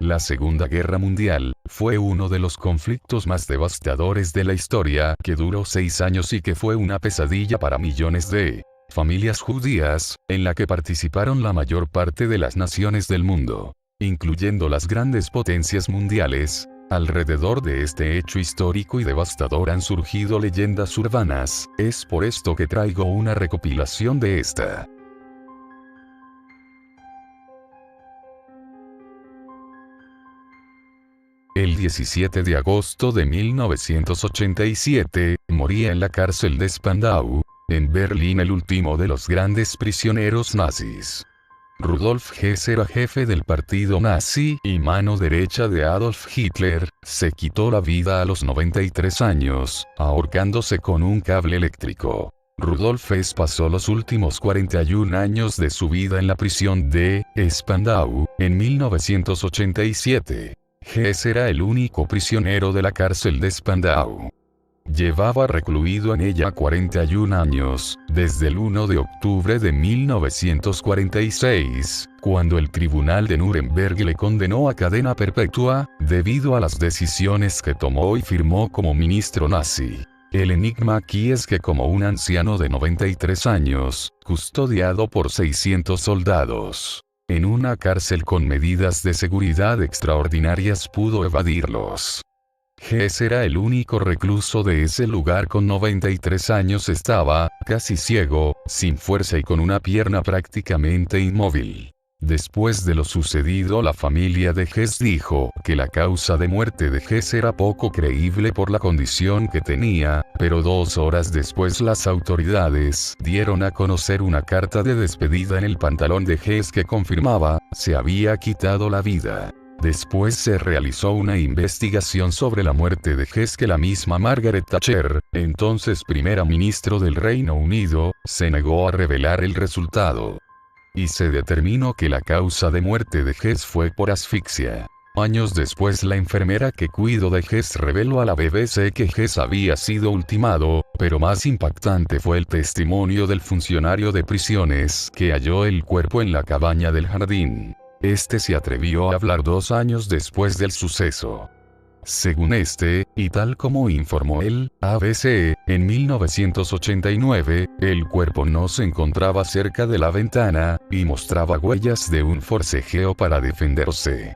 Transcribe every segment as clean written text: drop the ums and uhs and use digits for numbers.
La Segunda Guerra Mundial fue uno de los conflictos más devastadores de la historia, que duró 6 años y que fue una pesadilla para millones de familias judías, en la que participaron la mayor parte de las naciones del mundo, incluyendo las grandes potencias mundiales. Alrededor de este hecho histórico y devastador han surgido leyendas urbanas, es por esto que traigo una recopilación de esta. El 17 de agosto de 1987, moría en la cárcel de Spandau, en Berlín, el último de los grandes prisioneros nazis. Rudolf Hess era jefe del partido nazi y mano derecha de Adolf Hitler. Se quitó la vida a los 93 años, ahorcándose con un cable eléctrico. Rudolf Hess pasó los últimos 41 años de su vida en la prisión de Spandau, en 1987. Hess era el único prisionero de la cárcel de Spandau. Llevaba recluido en ella 41 años, desde el 1 de octubre de 1946, cuando el tribunal de Nuremberg le condenó a cadena perpetua, debido a las decisiones que tomó y firmó como ministro nazi. El enigma aquí es que como un anciano de 93 años, custodiado por 600 soldados, en una cárcel con medidas de seguridad extraordinarias, pudo evadirlos. Hess era el único recluso de ese lugar. Con 93 años estaba casi ciego, sin fuerza y con una pierna prácticamente inmóvil. Después de lo sucedido, la familia de Hess dijo que la causa de muerte de Hess era poco creíble por la condición que tenía, pero 2 horas después las autoridades dieron a conocer una carta de despedida en el pantalón de Hess que confirmaba se había quitado la vida. Después se realizó una investigación sobre la muerte de Hess que la misma Margaret Thatcher, entonces primera ministro del Reino Unido, se negó a revelar el resultado. Y se determinó que la causa de muerte de Hess fue por asfixia. Años después, la enfermera que cuidó de Hess reveló a la BBC que Hess había sido ultimado, pero más impactante fue el testimonio del funcionario de prisiones que halló el cuerpo en la cabaña del jardín. Este se atrevió a hablar 2 años después del suceso. Según este, y tal como informó el ABC, en 1989, el cuerpo no se encontraba cerca de la ventana, y mostraba huellas de un forcejeo para defenderse.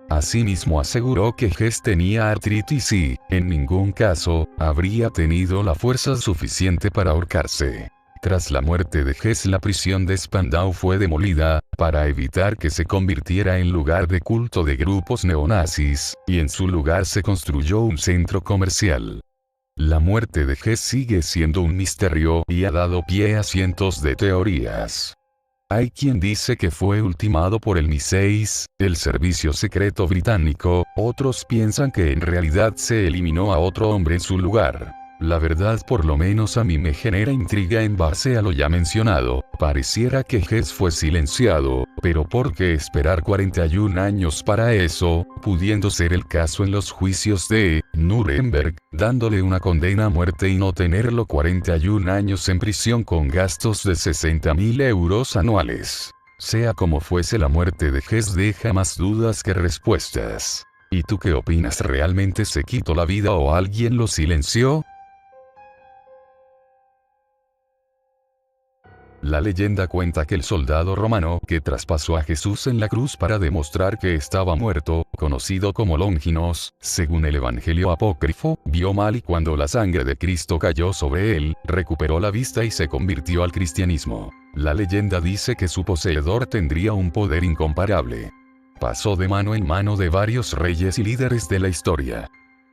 Asimismo aseguró que Hess tenía artritis y, en ningún caso, habría tenido la fuerza suficiente para ahorcarse. Tras la muerte de Hess, la prisión de Spandau fue demolida, para evitar que se convirtiera en lugar de culto de grupos neonazis, y en su lugar se construyó un centro comercial. La muerte de Hess sigue siendo un misterio y ha dado pie a cientos de teorías. Hay quien dice que fue ultimado por el MI6, el servicio secreto británico, otros piensan que en realidad se eliminó a otro hombre en su lugar. La verdad, por lo menos a mí, me genera intriga en base a lo ya mencionado. Pareciera que Hess fue silenciado, pero ¿por qué esperar 41 años para eso, pudiendo ser el caso en los juicios de Nuremberg, dándole una condena a muerte y no tenerlo 41 años en prisión con gastos de 60.000 euros anuales? Sea como fuese, la muerte de Hess deja más dudas que respuestas. ¿Y tú qué opinas? ¿Realmente se quitó la vida o alguien lo silenció? La leyenda cuenta que el soldado romano que traspasó a Jesús en la cruz para demostrar que estaba muerto, conocido como Longinos, según el Evangelio apócrifo, vio mal y cuando la sangre de Cristo cayó sobre él, recuperó la vista y se convirtió al cristianismo. La leyenda dice que su poseedor tendría un poder incomparable. Pasó de mano en mano de varios reyes y líderes de la historia.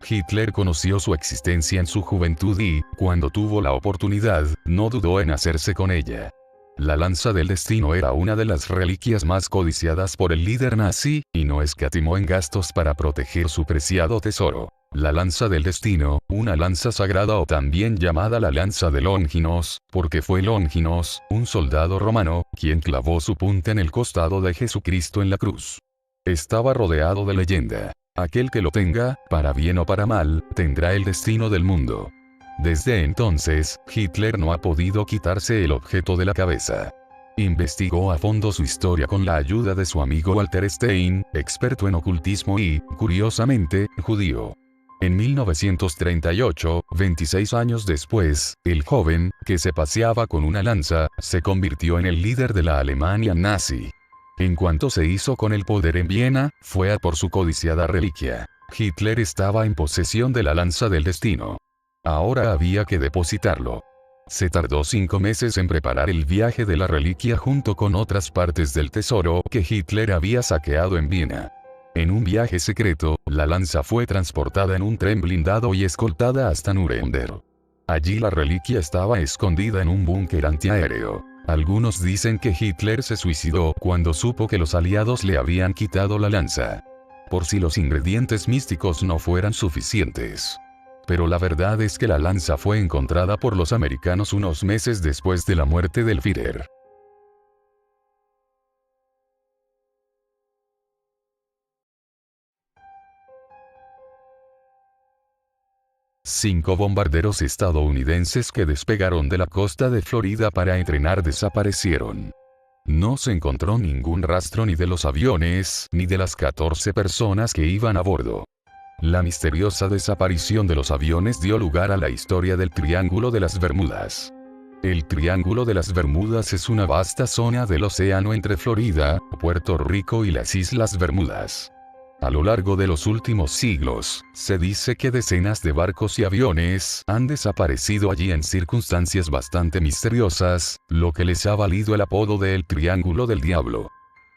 Hitler conoció su existencia en su juventud y, cuando tuvo la oportunidad, no dudó en hacerse con ella. La lanza del destino era una de las reliquias más codiciadas por el líder nazi, y no escatimó en gastos para proteger su preciado tesoro. La lanza del destino, una lanza sagrada o también llamada la lanza de Longinos, porque fue Longinos, un soldado romano, quien clavó su punta en el costado de Jesucristo en la cruz. Estaba rodeado de leyenda. Aquel que lo tenga, para bien o para mal, tendrá el destino del mundo. Desde entonces, Hitler no ha podido quitarse el objeto de la cabeza. Investigó a fondo su historia con la ayuda de su amigo Walter Stein, experto en ocultismo y, curiosamente, judío. En 1938, 26 años después, el joven, que se paseaba con una lanza, se convirtió en el líder de la Alemania nazi. En cuanto se hizo con el poder en Viena, fue a por su codiciada reliquia. Hitler estaba en posesión de la lanza del destino. Ahora había que depositarlo. Se tardó 5 meses en preparar el viaje de la reliquia junto con otras partes del tesoro que Hitler había saqueado en Viena. En un viaje secreto, la lanza fue transportada en un tren blindado y escoltada hasta Nuremberg. Allí la reliquia estaba escondida en un búnker antiaéreo. Algunos dicen que Hitler se suicidó cuando supo que los aliados le habían quitado la lanza. Por si los ingredientes místicos no fueran suficientes. Pero la verdad es que la lanza fue encontrada por los americanos unos meses después de la muerte del Führer. Cinco bombarderos estadounidenses que despegaron de la costa de Florida para entrenar desaparecieron. No se encontró ningún rastro ni de los aviones, ni de las 14 personas que iban a bordo. La misteriosa desaparición de los aviones dio lugar a la historia del Triángulo de las Bermudas. El Triángulo de las Bermudas es una vasta zona del océano entre Florida, Puerto Rico y las Islas Bermudas. A lo largo de los últimos siglos, se dice que decenas de barcos y aviones han desaparecido allí en circunstancias bastante misteriosas, lo que les ha valido el apodo de el Triángulo del Diablo.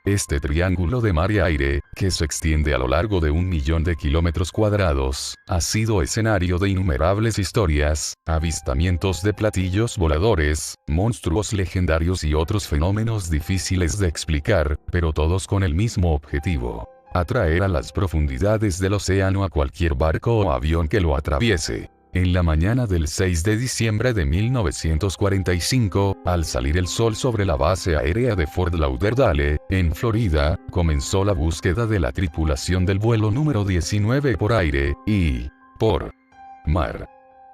Este triángulo de mar y aire, que se extiende a lo largo de 1.000.000 de kilómetros cuadrados, ha sido escenario de innumerables historias, avistamientos de platillos voladores, monstruos legendarios y otros fenómenos difíciles de explicar, pero todos con el mismo objetivo: atraer a las profundidades del océano a cualquier barco o avión que lo atraviese. En la mañana del 6 de diciembre de 1945, al salir el sol sobre la base aérea de Fort Lauderdale, en Florida, comenzó la búsqueda de la tripulación del vuelo número 19 por aire y por mar.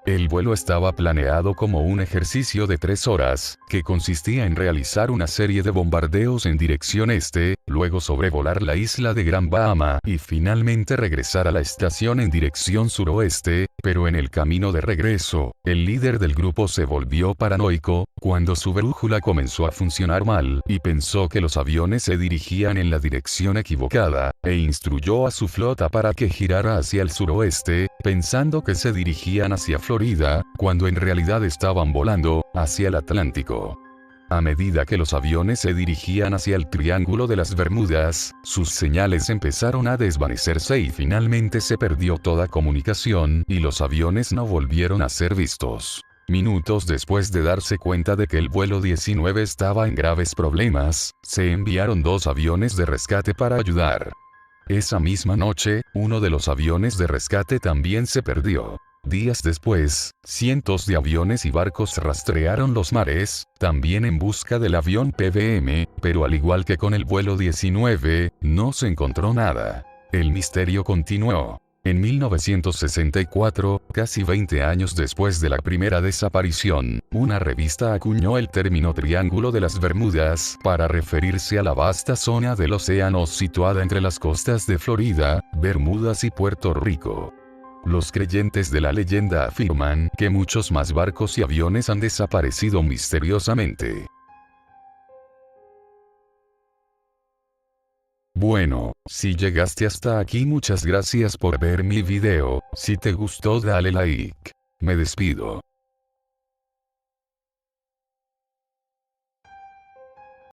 El vuelo estaba planeado como un ejercicio de 3 horas, que consistía en realizar una serie de bombardeos en dirección este, luego sobrevolar la isla de Gran Bahama y finalmente regresar a la estación en dirección suroeste, pero en el camino de regreso, el líder del grupo se volvió paranoico, cuando su brújula comenzó a funcionar mal y pensó que los aviones se dirigían en la dirección equivocada, e instruyó a su flota para que girara hacia el suroeste, pensando que se dirigían hacia Florida, cuando en realidad estaban volando hacia el Atlántico. A medida que los aviones se dirigían hacia el Triángulo de las Bermudas, sus señales empezaron a desvanecerse y finalmente se perdió toda comunicación y los aviones no volvieron a ser vistos. Minutos después de darse cuenta de que el vuelo 19 estaba en graves problemas, se enviaron 2 aviones de rescate para ayudar. Esa misma noche, uno de los aviones de rescate también se perdió. Días después, cientos de aviones y barcos rastrearon los mares, también en busca del avión PBM, pero al igual que con el vuelo 19, no se encontró nada. El misterio continuó. En 1964, casi 20 años después de la primera desaparición, una revista acuñó el término Triángulo de las Bermudas para referirse a la vasta zona del océano situada entre las costas de Florida, Bermudas y Puerto Rico. Los creyentes de la leyenda afirman que muchos más barcos y aviones han desaparecido misteriosamente. Bueno, si llegaste hasta aquí, muchas gracias por ver mi video. Si te gustó, dale like. Me despido.